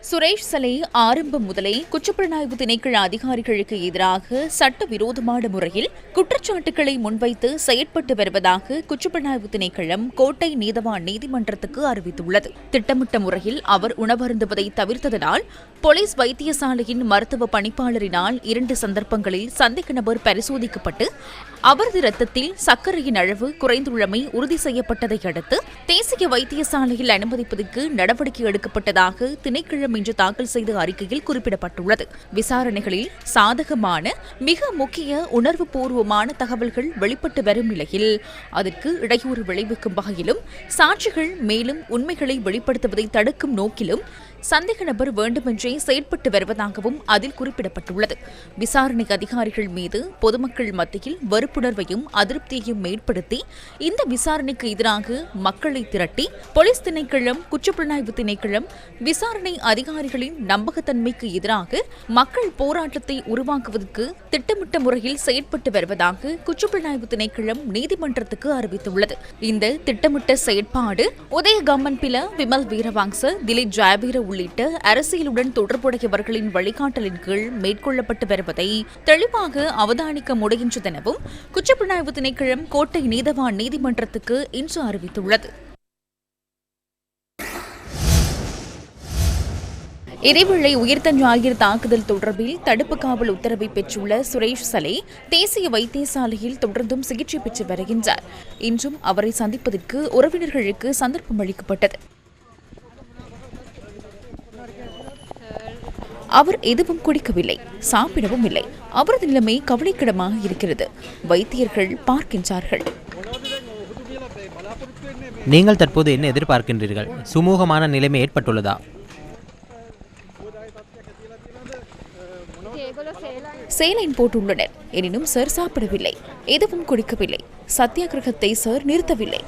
சுரேஷ் சலே ஆரம்பம் முதலே குற்றப்புலனாய்வு திணைக்கள அதிகாரிகளுக்கு எதிராக சட்டவிரோதமான முறையில் குற்றச்சாட்டுகளை முன்வைத்து செயற்பட்டு வருவதாக குற்றப்புலனாய்வு திணைக்களம் கோட்டை நீதவான் நீதிமன்றத்துக்கு அறிவித்துள்ளது. திட்டமிட்ட முறையில் அவர் உணவருந்துவதை தவிர்த்ததனால் போலீஸ் வைத்தியசாலையின் மருத்துவ பணிப்பாளரினால் 2 சந்தர்ப்பங்களில் சந்தேக நபர் பரிசோதிக்கப்பட்டு அவரது இரத்தத்தில் சர்க்கரையின் அளவு குறைந்துள்ளமை உறுதி செய்யப்பட்டதை அடுத்து தேசிய வைத்தியசாலையில் அனுமதிப்பதற்கு நடவடிக்கை எடுக்கப்பட்டதாக திணைக்களம் இன்று தாக்கல் செய்த அறிக்கையில் குறிப்பிடப்பட்டுள்ளது. விசாரணைகளில் சாதகமான மிக முக்கிய உணர்வுபூர்வமான தகவல்கள் வெளிப்பட்டு வரும் நிலையில் அதற்கு இடையூறு விளைவிக்கும் வகையிலும் சாட்சிகள் மேலும் உண்மைகளை வெளிப்படுத்துவதை தடுக்கும் நோக்கிலும் சந்தேக நபர் வேண்டுமென்றே செயற்பட்டு வருவதாகவும் அதில் குறிப்பிடப்பட்டுள்ளது. விசாரணை அதிகாரிகள் மீது பொதுமக்கள் மத்தியில் வெறுப்புணர்வையும் அதிருப்தியையும் ஏற்படுத்தி இந்த விசாரணைக்கு எதிராக மக்களை திரட்டி போலீஸ் திணைக்களம், குற்றப்புலனாய்வு திணைக்களம் விசாரணை அதிகாரிகளின் நம்பகத்தன்மைக்கு எதிராக மக்கள் போராட்டத்தை உருவாக்குவதற்கு திட்டமிட்ட முறையில் செயற்பட்டு வருவதாக குற்றப்புலனாய்வு திணைக்களம் நீதிமன்றத்துக்கு அறிவித்துள்ளது. இந்த திட்டமிட்ட செயற்பாடு உதயகம்மன் பில, விமல் வீரவாங்ச, திலீப் ஜாபீர உள்ளிட்ட அரசியலுடன் தொடர்புடையவர்களின் வழிகாட்டலின் கீழ் மேற்கொள்ளப்பட்டு வருவதை தெளிவாக அவதானிக்க முடிகின்றதெனவும் குற்றப்புலனாய்வு திணைக்களம் கோட்டை நீதவான் நீதிமன்றத்துக்கு இன்று அறிவித்துள்ளது. இதேவேளை உயிர்த்த ஞாயிறு தாக்குதல் தொடர்பில் தடுப்பு காவல் உத்தரவை பெற்றுள்ள சுரேஷ் சலே தேசிய வைத்தியசாலையில் தொடர்ந்தும் சிகிச்சை பெற்று வருகின்றார். இன்றும் அவரை சந்திப்பதற்கு உறவினர்களுக்கு சந்தர்ப்பம் அளிக்கப்பட்டது. அவர் எதுவும் குடிக்கவில்லை, சாப்பிடவும் இல்லை. அவரது நிலைமை கவலைக்கிடமாக இருக்கிறது. வைத்தியர்கள் பார்க்கின்றார்கள். நீங்கள் தற்போது என்ன எதிர்பார்க்கின்றீர்கள்? சுமூகமான நிலைமை ஏற்பட்டுள்ளதா? சேலைன் போட்டுள்ளனர். எனினும் சார் சாப்பிடவில்லை, எதுவும் குடிக்கவில்லை. சத்தியாகிரகத்தை சார் நிறுத்தவில்லை.